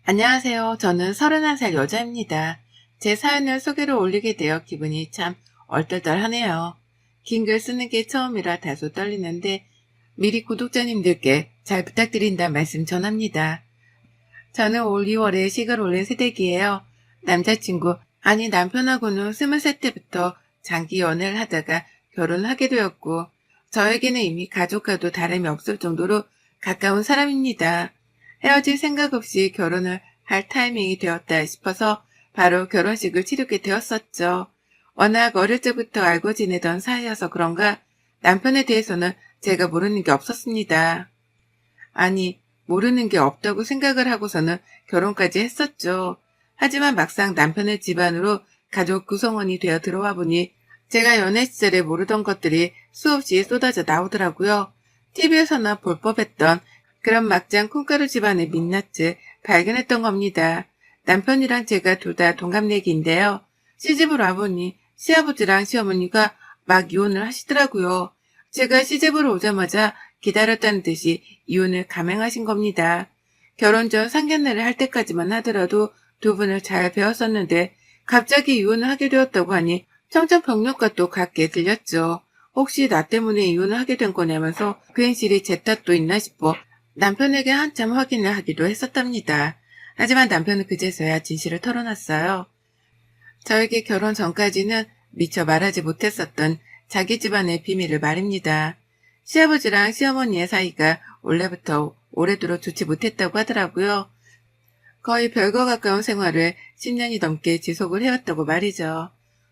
안녕하세요. 저는 31살 여자입니다. 제 사연을 소개로 올리게 되어 기분이 참 얼떨떨하네요. 긴 글 쓰는 게 처음이라 다소 떨리는데 미리 구독자님들께 잘 부탁드린다 말씀 전합니다. 저는 올 2월에 식을 올린 새댁이에요. 남자친구, 아니 남편하고는 23 때부터 장기 연애를 하다가 결혼을 하게 되었고 저에게는 이미 가족과도 다름이 없을 정도로 가까운 사람입니다. 헤어질 생각 없이 결혼을 할 타이밍이 되었다 싶어서 바로 결혼식을 치르게 되었었죠. 워낙 어릴 적부터 알고 지내던 사이여서 그런가 남편에 대해서는 제가 모르는 게 없었습니다. 아니, 모르는 게 없다고 생각을 하고서는 결혼까지 했었죠. 하지만 막상 남편의 집안으로 가족 구성원이 되어 들어와 보니 제가 연애 시절에 모르던 것들이 수없이 쏟아져 나오더라고요. TV에서나 볼 법했던 그런 막장 콩가루 집안의 민낯을 발견했던 겁니다. 남편이랑 제가 둘 다 동갑내기인데요. 시집을 와보니 시아버지랑 시어머니가 막 이혼을 하시더라고요. 제가 시집을 오자마자 기다렸다는 듯이 이혼을 감행하신 겁니다. 결혼 전 상견례를 할 때까지만 하더라도 두 분을 잘 배웠었는데 갑자기 이혼을 하게 되었다고 하니 청천벽력과 또 같게 들렸죠. 혹시 나 때문에 이혼을 하게 된 거냐면서 괜시리 제 탓도 있나 싶어 남편에게 한참 확인을 하기도 했었답니다. 하지만 남편은 그제서야 진실을 털어놨어요. 저에게 결혼 전까지는 미처 말하지 못했었던 자기 집안의 비밀을 말입니다. 시아버지랑 시어머니의 사이가 원래부터 오래도록 좋지 못했다고 하더라고요. 거의 별과 가까운 생활을 10년이 넘게 지속을 해왔다고 말이죠.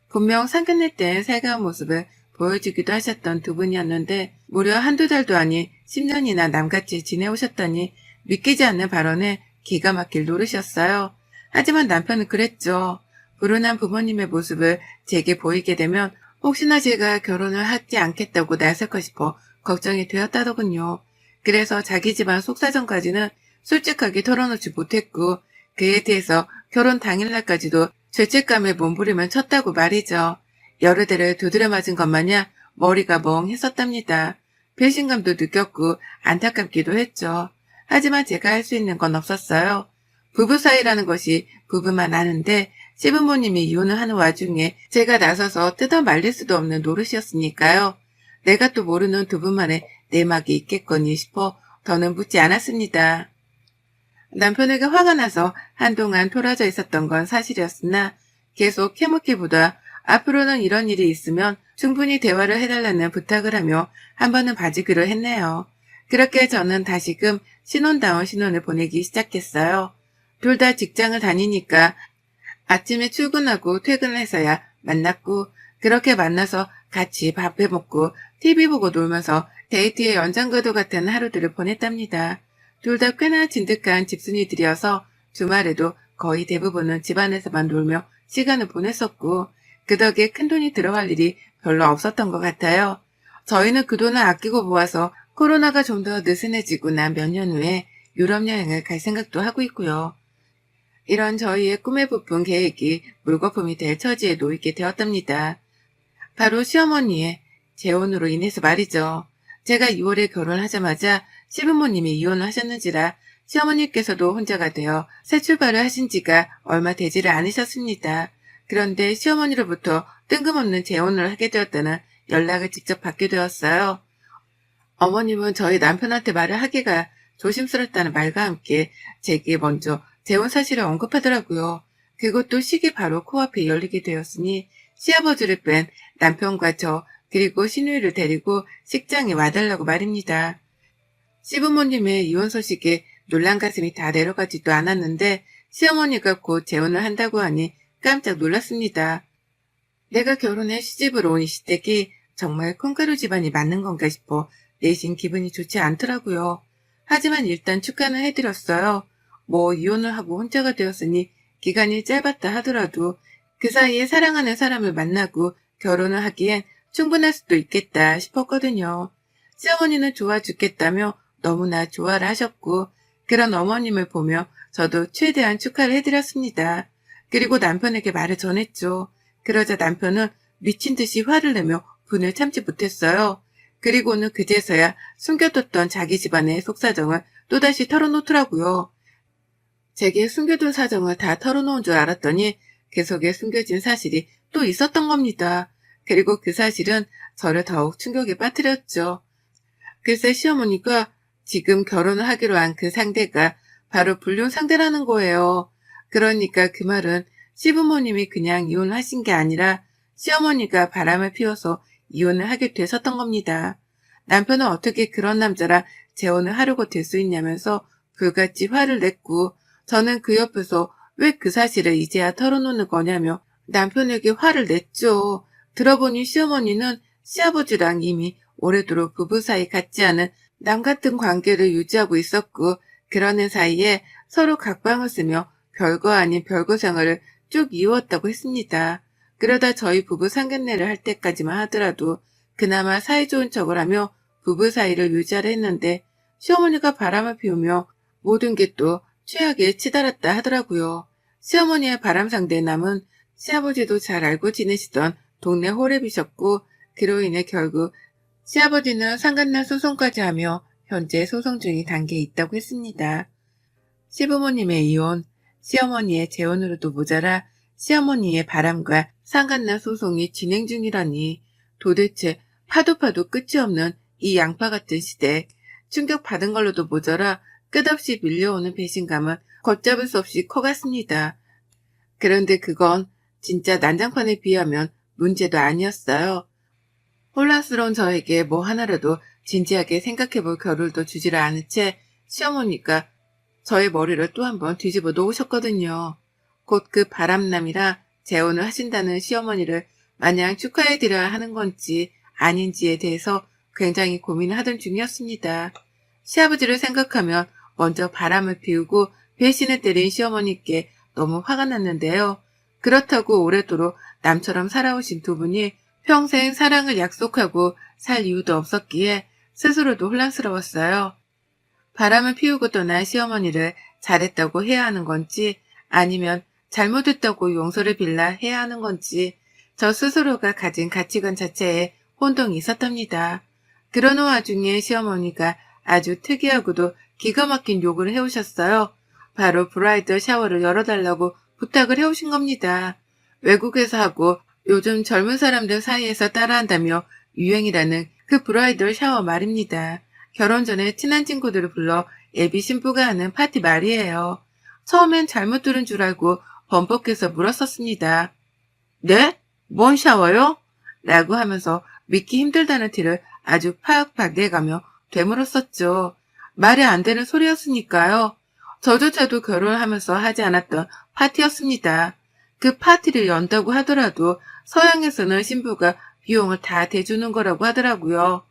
분명 상견례 땐 살가운 모습을 보여주기도 하셨던 두 분이었는데 무려 한두 달도 아닌 10년이나 남같이 지내오셨더니 믿기지 않는 발언에 기가 막힐 노릇이었어요. 하지만 남편은 그랬죠. 불운한 부모님의 모습을 제게 보이게 되면 혹시나 제가 결혼을 하지 않겠다고 나설까 싶어 걱정이 되었다더군요. 그래서 자기 집안 속사정까지는 솔직하게 털어놓지 못했고 그에 대해서 결혼 당일날까지도 죄책감에 몸부림을 쳤다고 말이죠. 여러 대를 두드려 맞은 것 마냥 머리가 멍했었답니다. 배신감도 느꼈고 안타깝기도 했죠. 하지만 제가 할 수 있는 건 없었어요. 부부 사이라는 것이 부부만 아는데 시부모님이 이혼을 하는 와중에 제가 나서서 뜯어 말릴 수도 없는 노릇이었으니까요. 내가 또 모르는 두 분만의 내막이 있겠거니 싶어 더는 묻지 않았습니다. 남편에게 화가 나서 한동안 토라져 있었던 건 사실이었으나 계속 캐묻기보다 앞으로는 이런 일이 있으면 충분히 대화를 해달라는 부탁을 하며 한 번은 봐주기로 했네요. 그렇게 저는 다시금 신혼다운 신혼을 보내기 시작했어요. 둘 다 직장을 다니니까 아침에 출근하고 퇴근해서야 만났고 그렇게 만나서 같이 밥 해먹고 TV 보고 놀면서 데이트의 연장과도 같은 하루들을 보냈답니다. 둘 다 꽤나 진득한 집순이들이어서 주말에도 거의 대부분은 집안에서만 놀며 시간을 보냈었고 그 덕에 큰돈이 들어갈 일이 별로 없었던 것 같아요. 저희는 그 돈을 아끼고 모아서 코로나가 좀 더 느슨해지고 난 몇 년 후에 유럽 여행을 갈 생각도 하고 있고요. 이런 저희의 꿈에 부푼 계획이 물거품이 될 처지에 놓이게 되었답니다. 바로 시어머니의 재혼으로 인해서 말이죠. 제가 2월에 결혼하자마자 시부모님이 이혼을 하셨는지라 시어머니께서도 혼자가 되어 새 출발을 하신 지가 얼마 되지를 않으셨습니다. 그런데 시어머니로부터 뜬금없는 재혼을 하게 되었다는 연락을 직접 받게 되었어요. 어머님은 저희 남편한테 말을 하기가 조심스럽다는 말과 함께 제게 먼저 재혼 사실을 언급하더라고요. 그것도 시기 바로 코앞에 열리게 되었으니 시아버지를 뺀 남편과 저 그리고 시누이를 데리고 식장에 와달라고 말입니다. 시부모님의 이혼 소식에 놀란 가슴이 다 내려가지도 않았는데 시어머니가 곧 재혼을 한다고 하니 깜짝 놀랐습니다. 내가 결혼해 시집을 온 이 시댁이 정말 콩가루 집안이 맞는 건가 싶어 내심 기분이 좋지 않더라고요. 하지만 일단 축하는 해드렸어요. 뭐 이혼을 하고 혼자가 되었으니 기간이 짧았다 하더라도 그 사이에 사랑하는 사람을 만나고 결혼을 하기엔 충분할 수도 있겠다 싶었거든요. 시어머니는 좋아 죽겠다며 너무나 좋아를 하셨고 그런 어머님을 보며 저도 최대한 축하를 해드렸습니다. 그리고 남편에게 말을 전했죠. 그러자 남편은 미친 듯이 화를 내며 분을 참지 못했어요. 그리고는 그제서야 숨겨뒀던 자기 집안의 속사정을 또다시 털어놓더라고요. 제게 숨겨둔 사정을 다 털어놓은 줄 알았더니 그 속에 숨겨진 사실이 또 있었던 겁니다. 그리고 그 사실은 저를 더욱 충격에 빠뜨렸죠. 글쎄 시어머니가 지금 결혼을 하기로 한 그 상대가 바로 불륜 상대라는 거예요. 그러니까 그 말은 시부모님이 그냥 이혼을 하신 게 아니라 시어머니가 바람을 피워서 이혼을 하게 되셨던 겁니다. 남편은 어떻게 그런 남자랑 재혼을 하려고 될 수 있냐면서 불같이 화를 냈고 저는 그 옆에서 왜 그 사실을 이제야 털어놓는 거냐며 남편에게 화를 냈죠. 들어보니 시어머니는 시아버지랑 이미 오래도록 부부 사이 같지 않은 남 같은 관계를 유지하고 있었고 그러는 사이에 서로 각방을 쓰며 별거 아닌 별거 생활을 쭉 이어왔다고 했습니다. 그러다 저희 부부 상견례를 할 때까지만 하더라도 그나마 사이좋은 척을 하며 부부 사이를 유지하려 했는데 시어머니가 바람을 피우며 모든 게 또 최악에 치달았다 하더라고요. 시어머니의 바람 상대 남은 시아버지도 잘 알고 지내시던 동네 호랩이셨고 그로 인해 결국 시아버지는 상간날 소송까지 하며 현재 소송 중인 단계에 있다고 했습니다. 시부모님의 이혼, 시어머니의 재혼으로도 모자라 시어머니의 바람과 상간날 소송이 진행 중이라니 도대체 파도 끝이 없는 이 양파 같은 시대 충격받은 걸로도 모자라 끝없이 밀려오는 배신감은 걷잡을 수 없이 커갔습니다. 그런데 그건 진짜 난장판에 비하면 문제도 아니었어요. 혼란스러운 저에게 뭐 하나라도 진지하게 생각해볼 겨를도 주지를 않은 채 시어머니가 저의 머리를 또 한번 뒤집어 놓으셨거든요. 곧 그 바람남이라 재혼을 하신다는 시어머니를 마냥 축하해드려야 하는 건지 아닌지에 대해서 굉장히 고민을 하던 중이었습니다. 시아버지를 생각하면 먼저 바람을 피우고 배신을 때린 시어머니께 너무 화가 났는데요. 그렇다고 오래도록 남처럼 살아오신 두 분이 평생 사랑을 약속하고 살 이유도 없었기에 스스로도 혼란스러웠어요. 바람을 피우고 떠난 시어머니를 잘했다고 해야 하는 건지 아니면 잘못했다고 용서를 빌라 해야 하는 건지 저 스스로가 가진 가치관 자체에 혼동이 있었답니다. 그러는 와중에 시어머니가 아주 특이하고도 기가 막힌 요구를 해오셨어요. 바로 브라이덜 샤워를 열어달라고 부탁을 해오신 겁니다. 외국에서 하고 요즘 젊은 사람들 사이에서 따라한다며 유행이라는 그 브라이덜 샤워 말입니다. 결혼 전에 친한 친구들을 불러 예비 신부가 하는 파티 말이에요. 처음엔 잘못 들은 줄 알고 번복해서 물었었습니다. 네? 뭔 샤워요? 라고 하면서 믿기 힘들다는 티를 아주 팍팍 내가며 되물었었죠. 말이 안 되는 소리였으니까요. 저조차도 결혼하면서 하지 않았던 파티였습니다. 그 파티를 연다고 하더라도 서양에서는 신부가 비용을 다 대주는 거라고 하더라고요.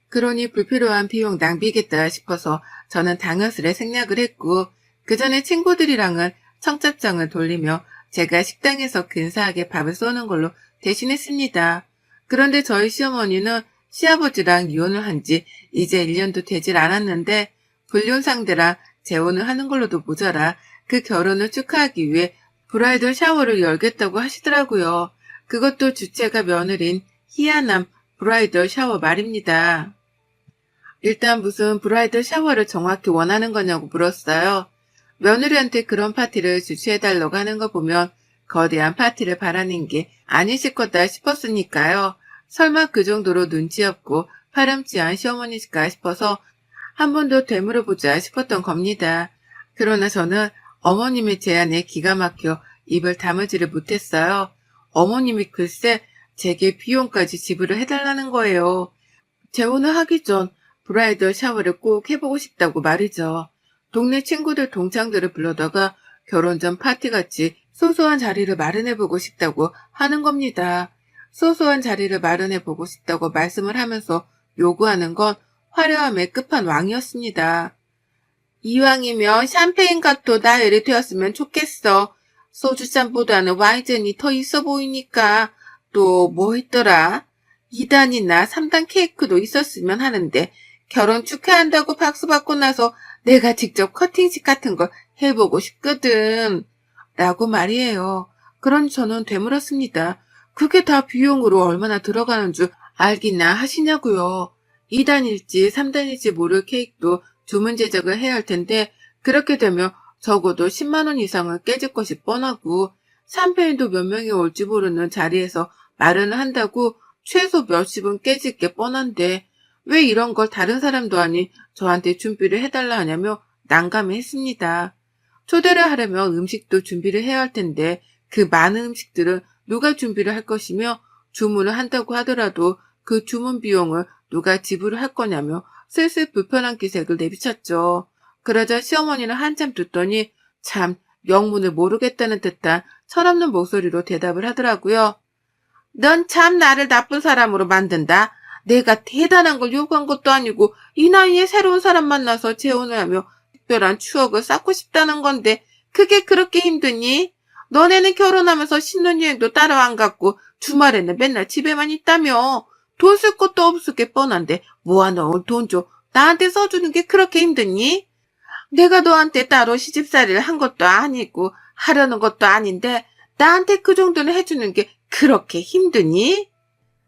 그러니 불필요한 비용 낭비겠다 싶어서 저는 당연스레 생략을 했고 그 전에 친구들이랑은 청첩장을 돌리며 제가 식당에서 근사하게 밥을 쏘는 걸로 대신했습니다. 그런데 저희 시어머니는 시아버지랑 이혼을 한 지 이제 1년도 되질 않았는데 불륜 상대랑 재혼을 하는 걸로도 모자라 그 결혼을 축하하기 위해 브라이덜 샤워를 열겠다고 하시더라고요. 그것도 주체가 며느린 희한한 브라이덜 샤워 말입니다. 일단 무슨 브라이덜 샤워를 정확히 원하는 거냐고 물었어요. 며느리한테 그런 파티를 주최해달라고 하는 거 보면 거대한 파티를 바라는 게 아니실 거다 싶었으니까요. 설마 그 정도로 눈치 없고 파렴치한 시어머니일까 싶어서 한 번 더 되물어보자 싶었던 겁니다. 그러나 저는 어머님의 제안에 기가 막혀 입을 다물지를 못했어요. 어머님이 글쎄 제게 비용까지 지불을 해달라는 거예요. 재혼을 하기 전 브라이덜 샤워를 꼭 해보고 싶다고 말이죠. 동네 친구들 동창들을 불러다가 결혼 전 파티같이 소소한 자리를 마련해보고 싶다고 하는 겁니다. 소소한 자리를 마련해보고 싶다고 말씀을 하면서 요구하는 건 화려함의 끝판왕이었습니다. 이왕이면 샴페인 가토 나열이 되었으면 좋겠어. 소주잔보다는 와인잔이 더 있어 보이니까. 또 뭐 있더라? 2단이나 3단 케이크도 있었으면 하는데 결혼 축하한다고 박수 받고 나서 내가 직접 커팅식 같은 걸 해보고 싶거든. 라고 말이에요. 그러니 저는 되물었습니다. 그게 다 비용으로 얼마나 들어가는 줄 알기나 하시냐고요. 2단일지 3단일지 모를 케이크도 주문 제작을 해야 할 텐데 그렇게 되면 적어도 10만 원 이상은 깨질 것이 뻔하고 3패인도 몇 명이 올지 모르는 자리에서 마련을 한다고 최소 몇십은 깨질 게 뻔한데 왜 이런 걸 다른 사람도 아닌 저한테 준비를 해달라 하냐며 난감해했습니다. 초대를 하려면 음식도 준비를 해야 할 텐데 그 많은 음식들은 누가 준비를 할 것이며 주문을 한다고 하더라도 그 주문 비용을 누가 지불을 할 거냐며 슬슬 불편한 기색을 내비쳤죠. 그러자 시어머니는 한참 듣더니 참 영문을 모르겠다는 듯한 철없는 목소리로 대답을 하더라고요. 넌 참 나를 나쁜 사람으로 만든다. 내가 대단한 걸 요구한 것도 아니고 이 나이에 새로운 사람 만나서 재혼을 하며 특별한 추억을 쌓고 싶다는 건데 그게 그렇게 힘드니? 너네는 결혼하면서 신혼여행도 따로 안 갔고 주말에는 맨날 집에만 있다며. 돈 쓸 것도 없을 게 뻔한데 모아놓은 돈 좀 나한테 써주는 게 그렇게 힘드니? 내가 너한테 따로 시집살이를 한 것도 아니고 하려는 것도 아닌데 나한테 그 정도는 해주는 게 그렇게 힘드니?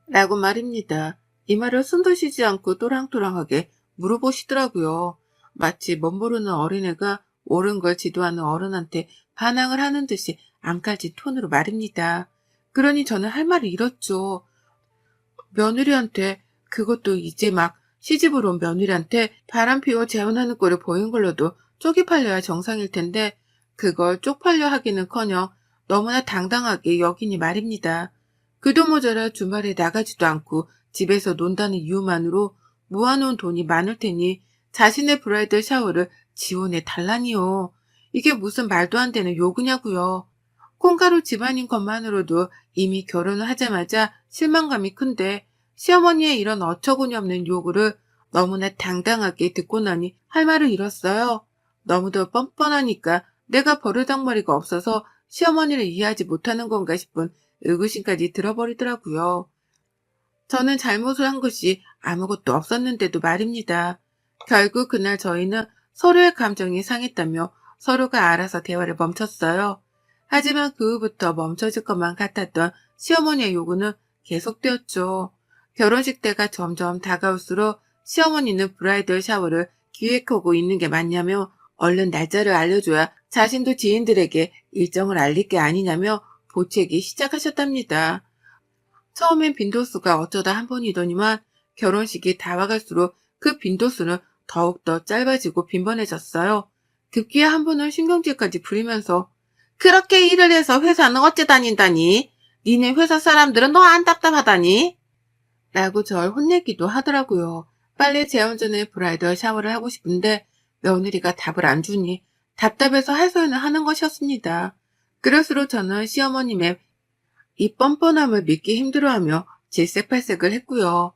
라고 말입니다. 이 말을 숨도 쉬지 않고 또랑또랑하게 물어보시더라고요. 마치 멋모르는 어린애가 옳은 걸 지도하는 어른한테 반항을 하는 듯이 앙칼진 톤으로 말입니다. 그러니 저는 할 말을 잃었죠. 며느리한테, 그것도 이제 막 시집을 온 며느리한테 바람피워 재혼하는 꼴을 보인 걸로도 쪽이 팔려야 정상일 텐데 그걸 쪽팔려 하기는커녕 너무나 당당하게 여기니 말입니다. 그도 모자라 주말에 나가지도 않고 집에서 논다는 이유만으로 모아놓은 돈이 많을 테니 자신의 브라이덜 샤워를 지원해 달라니요. 이게 무슨 말도 안 되는 요구냐고요. 콩가루 집안인 것만으로도 이미 결혼을 하자마자 실망감이 큰데 시어머니의 이런 어처구니 없는 요구를 너무나 당당하게 듣고 나니 할 말을 잃었어요. 너무도 뻔뻔하니까 내가 버르장머리가 없어서 시어머니를 이해하지 못하는 건가 싶은 의구심까지 들어버리더라고요. 저는 잘못을 한 것이 아무것도 없었는데도 말입니다. 결국 그날 저희는 서로의 감정이 상했다며 서로가 알아서 대화를 멈췄어요. 하지만 그 후부터 멈춰질 것만 같았던 시어머니의 요구는 계속되었죠. 결혼식 때가 점점 다가올수록 시어머니는 브라이덜 샤워를 기획하고 있는 게 맞냐며 얼른 날짜를 알려줘야 자신도 지인들에게 일정을 알릴 게 아니냐며 보채기 시작하셨답니다. 처음엔 빈도수가 어쩌다 한 번이더니만 결혼식이 다가갈수록 그 빈도수는 더욱더 짧아지고 빈번해졌어요. 급기야 한 번은 신경질까지 부리면서 그렇게 일을 해서 회사는 어째 다닌다니? 니네 회사 사람들은 너 안 답답하다니? 라고 절 혼내기도 하더라고요. 빨리 재혼 전에 브라이덜 샤워를 하고 싶은데 며느리가 답을 안 주니 답답해서 할 소리는 하는 것이었습니다. 그럴수록 저는 시어머님의 이 뻔뻔함을 믿기 힘들어하며 질색팔색을 했고요.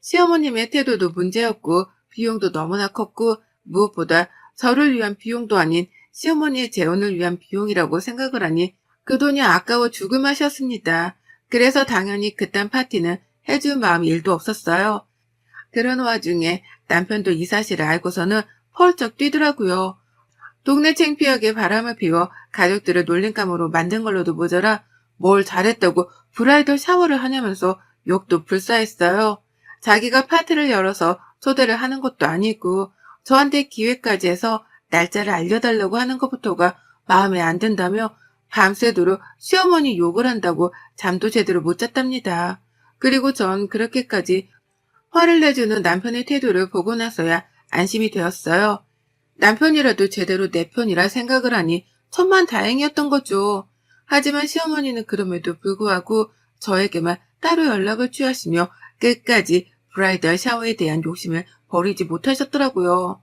시어머님의 태도도 문제였고 비용도 너무나 컸고 무엇보다 저를 위한 비용도 아닌 시어머니의 재혼을 위한 비용이라고 생각을 하니 그 돈이 아까워 죽을 맛이었습니다. 그래서 당연히 그딴 파티는 해줄 마음이 1도 없었어요. 그런 와중에 남편도 이 사실을 알고서는 펄쩍 뛰더라고요. 동네 창피하게 바람을 피워 가족들을 놀림감으로 만든 걸로도 모자라 뭘 잘했다고 브라이덜 샤워를 하냐면서 욕도 불사했어요. 자기가 파티를 열어서 초대를 하는 것도 아니고 저한테 기회까지 해서 날짜를 알려달라고 하는 것부터가 마음에 안 든다며 밤새도록 시어머니 욕을 한다고 잠도 제대로 못 잤답니다. 그리고 전 그렇게까지 화를 내주는 남편의 태도를 보고 나서야 안심이 되었어요. 남편이라도 제대로 내 편이라 생각을 하니 천만다행이었던 거죠. 하지만 시어머니는 그럼에도 불구하고 저에게만 따로 연락을 취하시며 끝까지 브라이덜 샤워에 대한 욕심을 버리지 못하셨더라고요.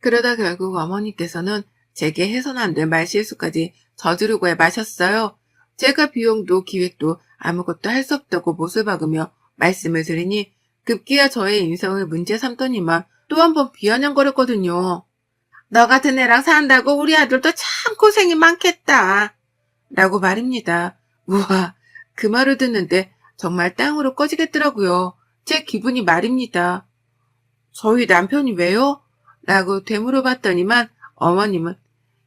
그러다 결국 어머니께서는 제게 해서는 안 될 말실수까지 저지르고 마셨어요. 제가 비용도 기획도 아무것도 할 수 없다고 못을 박으며 말씀을 드리니 급기야 저의 인성을 문제 삼더니만 또 한 번 비아냥거렸거든요. 너 같은 애랑 산다고 우리 아들도 참 고생이 많겠다. 라고 말입니다. 우와, 그 말을 듣는데 정말 땅으로 꺼지겠더라고요. 제 기분이 말입니다. 저희 남편이 왜요? 라고 되물어봤더니만 어머님은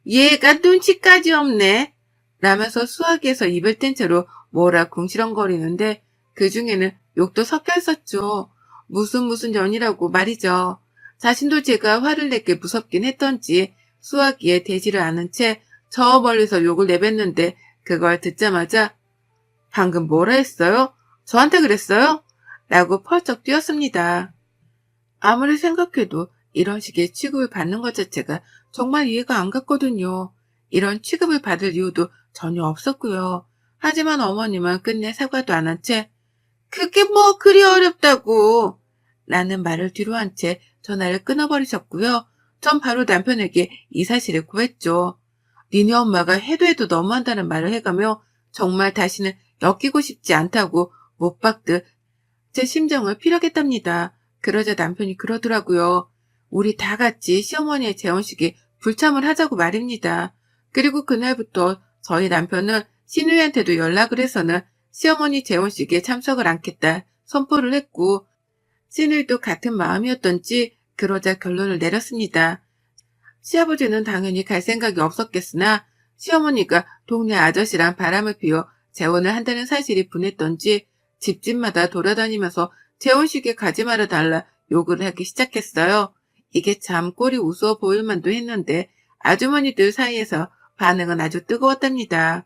얘가 눈치까지 없네. 라면서 수화기에서 입을 뗀 채로 뭐라 궁시렁거리는데 그 중에는 욕도 섞여 있었죠. 무슨 년이라고 말이죠. 자신도 제가 화를 내게 무섭긴 했던지 수화기에 대지를 않은 채 저 멀리서 욕을 내뱉는데 그걸 듣자마자 방금 뭐라 했어요? 저한테 그랬어요? 라고 펄쩍 뛰었습니다. 아무리 생각해도 이런 식의 취급을 받는 것 자체가 정말 이해가 안 갔거든요. 이런 취급을 받을 이유도 전혀 없었고요. 하지만 어머님은 끝내 사과도 안 한 채 그게 뭐 그리 어렵다고 라는 말을 뒤로 한 채 전화를 끊어버리셨고요. 전 바로 남편에게 이 사실을 고했죠. 니네 엄마가 해도 해도 너무한다는 말을 해가며 정말 다시는 엮이고 싶지 않다고 못 박듯 제 심정을 피력했답니다. 그러자 남편이 그러더라고요. 우리 다 같이 시어머니의 재혼식에 불참을 하자고 말입니다. 그리고 그날부터 저희 남편은 시누이한테도 연락을 해서는 시어머니 재혼식에 참석을 않겠다 선포를 했고 시누이도 같은 마음이었던지 그러자 결론을 내렸습니다. 시아버지는 당연히 갈 생각이 없었겠으나 시어머니가 동네 아저씨랑 바람을 피워 재혼을 한다는 사실이 분했던지 집집마다 돌아다니면서 재혼식에 가지 말아달라 요구를 하기 시작했어요. 이게 참 꼴이 우스워 보일 만도 했는데 아주머니들 사이에서 반응은 아주 뜨거웠답니다.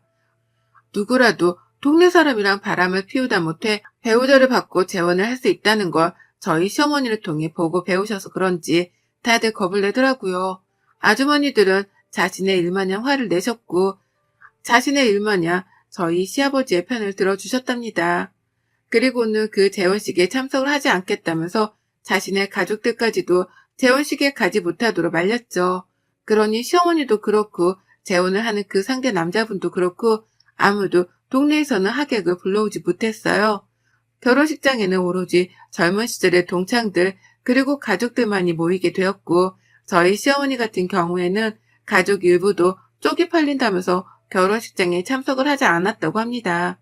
누구라도 동네 사람이랑 바람을 피우다 못해 배우자를 받고 재혼을 할 수 있다는 걸 저희 시어머니를 통해 보고 배우셔서 그런지 다들 겁을 내더라고요. 아주머니들은 자신의 일마냥 화를 내셨고 자신의 일마냥 저희 시아버지의 편을 들어주셨답니다. 그리고는 그 재혼식에 참석을 하지 않겠다면서 자신의 가족들까지도 재혼식에 가지 못하도록 말렸죠. 그러니 시어머니도 그렇고 재혼을 하는 그 상대 남자분도 그렇고 아무도 동네에서는 하객을 불러오지 못했어요. 결혼식장에는 오로지 젊은 시절의 동창들 그리고 가족들만이 모이게 되었고 저희 시어머니 같은 경우에는 가족 일부도 쪽이 팔린다면서 결혼식장에 참석을 하지 않았다고 합니다.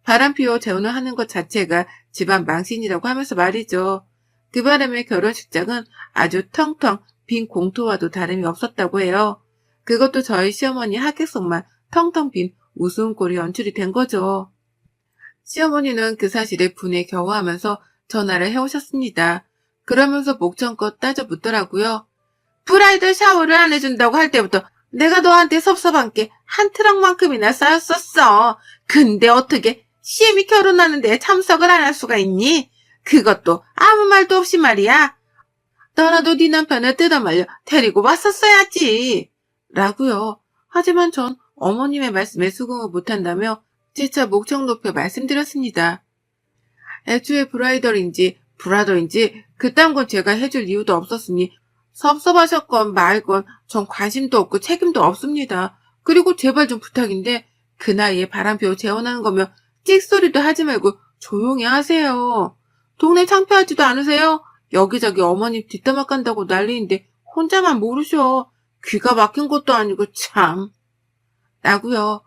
바람피워 재혼을 하는 것 자체가 집안 망신이라고 하면서 말이죠. 그 바람에 결혼식장은 아주 텅텅 빈 공터와도 다름이 없었다고 해요. 그것도 저희 시어머니 하객석만 텅텅 빈 우스운꼴이 연출이 된 거죠. 시어머니는 그 사실에 분에 겨워하면서 전화를 해오셨습니다. 그러면서 목청껏 따져 묻더라고요. 브라이덜 샤워를 안 해준다고 할 때부터 내가 너한테 섭섭한 게 한 트럭만큼이나 쌓였었어. 근데 어떻게 시엠이 결혼하는데 참석을 안 할 수가 있니? 그것도 아무 말도 없이 말이야. 너라도 네 남편을 뜯어말려 데리고 왔었어야지. 라고요. 하지만 전 어머님의 말씀에 수긍을 못한다며 재차 목청 높여 말씀드렸습니다. 애초에 브라이덜인지 브라더인지 그딴 건 제가 해줄 이유도 없었으니 섭섭하셨건 말건 전 관심도 없고 책임도 없습니다. 그리고 제발 좀 부탁인데 그 나이에 바람피워 재혼하는 거면 찍소리도 하지 말고 조용히 하세요. 동네 창피하지도 않으세요? 여기저기 어머님 뒷담화 깐다고 난리인데 혼자만 모르셔. 귀가 막힌 것도 아니고 참. 라고요.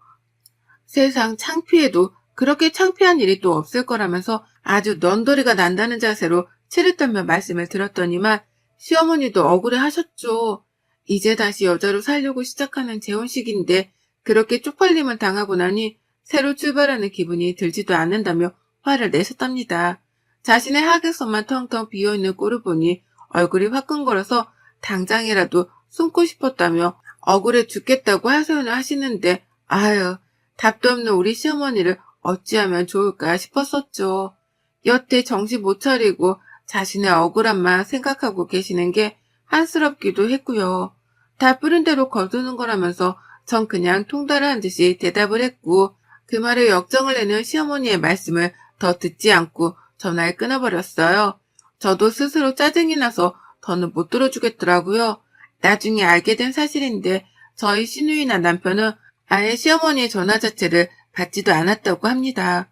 세상 창피해도 그렇게 창피한 일이 또 없을 거라면서 아주 넌더리가 난다는 자세로 치를 떨며 말씀을 드렸더니만 시어머니도 억울해 하셨죠. 이제 다시 여자로 살려고 시작하는 재혼식인데 그렇게 쪽팔림을 당하고 나니 새로 출발하는 기분이 들지도 않는다며 화를 내셨답니다. 자신의 하객석만 텅텅 비어있는 꼴을 보니 얼굴이 화끈거려서 당장이라도 숨고 싶었다며 억울해 죽겠다고 하소연을 하시는데 아유 답도 없는 우리 시어머니를 어찌하면 좋을까 싶었었죠. 여태 정신 못 차리고 자신의 억울함만 생각하고 계시는 게 한스럽기도 했고요. 다 뿌린 대로 거두는 거라면서 전 그냥 통달한 듯이 대답을 했고 그 말에 역정을 내는 시어머니의 말씀을 더 듣지 않고 전화를 끊어버렸어요. 저도 스스로 짜증이 나서 더는 못 들어주겠더라고요. 나중에 알게 된 사실인데 저희 시누이나 남편은 아예 시어머니의 전화 자체를 받지도 않았다고 합니다.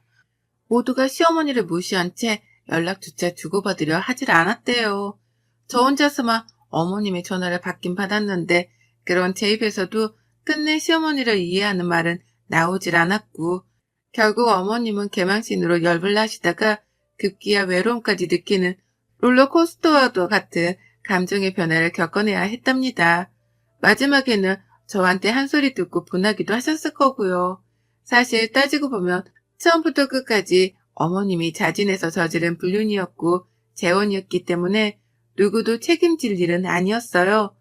모두가 시어머니를 무시한 채 연락조차 주고받으려 하질 않았대요. 저 혼자서만 어머님의 전화를 받긴 받았는데 그런 제 입에서도 끝내 시어머니를 이해하는 말은 나오질 않았고 결국 어머님은 개망신으로 열불 나시다가 급기야 외로움까지 느끼는 롤러코스터와도 같은 감정의 변화를 겪어내야 했답니다. 마지막에는 저한테 한 소리 듣고 분하기도 하셨을 거고요. 사실 따지고 보면 처음부터 끝까지 어머님이 자진해서 저지른 불륜이었고 재혼이었기 때문에 누구도 책임질 일은 아니었어요.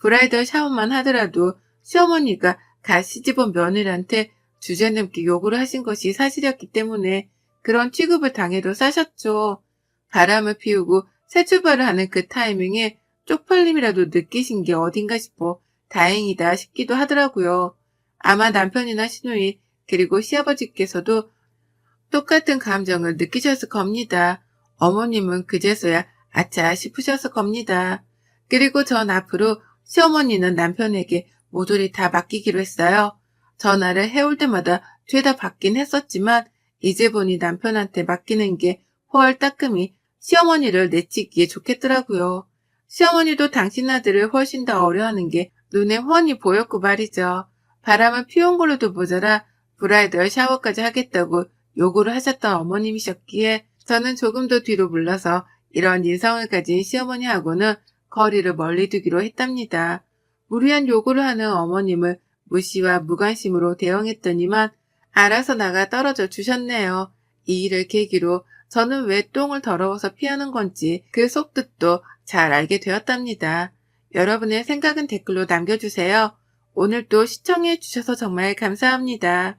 브라이덜 샤워만 하더라도 시어머니가 갓 시집온 며느리한테 주제넘게 요구를 하신 것이 사실이었기 때문에 그런 취급을 당해도 싸셨죠. 바람을 피우고 새 출발을 하는 그 타이밍에 쪽팔림이라도 느끼신 게 어딘가 싶어 다행이다 싶기도 하더라고요. 아마 남편이나 시누이 그리고 시아버지께서도 똑같은 감정을 느끼셨을 겁니다. 어머님은 그제서야 아차 싶으셨을 겁니다. 그리고 전 앞으로 시어머니는 남편에게 모조리 다 맡기기로 했어요. 전화를 해올 때마다 죄다 받긴 했었지만 이제 보니 남편한테 맡기는 게 훨 따끔히 시어머니를 내치기에 좋겠더라고요. 시어머니도 당신 아들을 훨씬 더 어려워하는 게 눈에 훤히 보였고 말이죠. 바람을 피운 걸로도 모자라 브라이덜 샤워까지 하겠다고 요구를 하셨던 어머님이셨기에 저는 조금 더 뒤로 물러서 이런 인성을 가진 시어머니하고는 거리를 멀리 두기로 했답니다. 무리한 요구를 하는 어머님을 무시와 무관심으로 대응했더니만 알아서 나가 떨어져 주셨네요. 이 일을 계기로 저는 왜 똥을 더러워서 피하는 건지 그 속뜻도 잘 알게 되었답니다. 여러분의 생각은 댓글로 남겨주세요. 오늘도 시청해 주셔서 정말 감사합니다.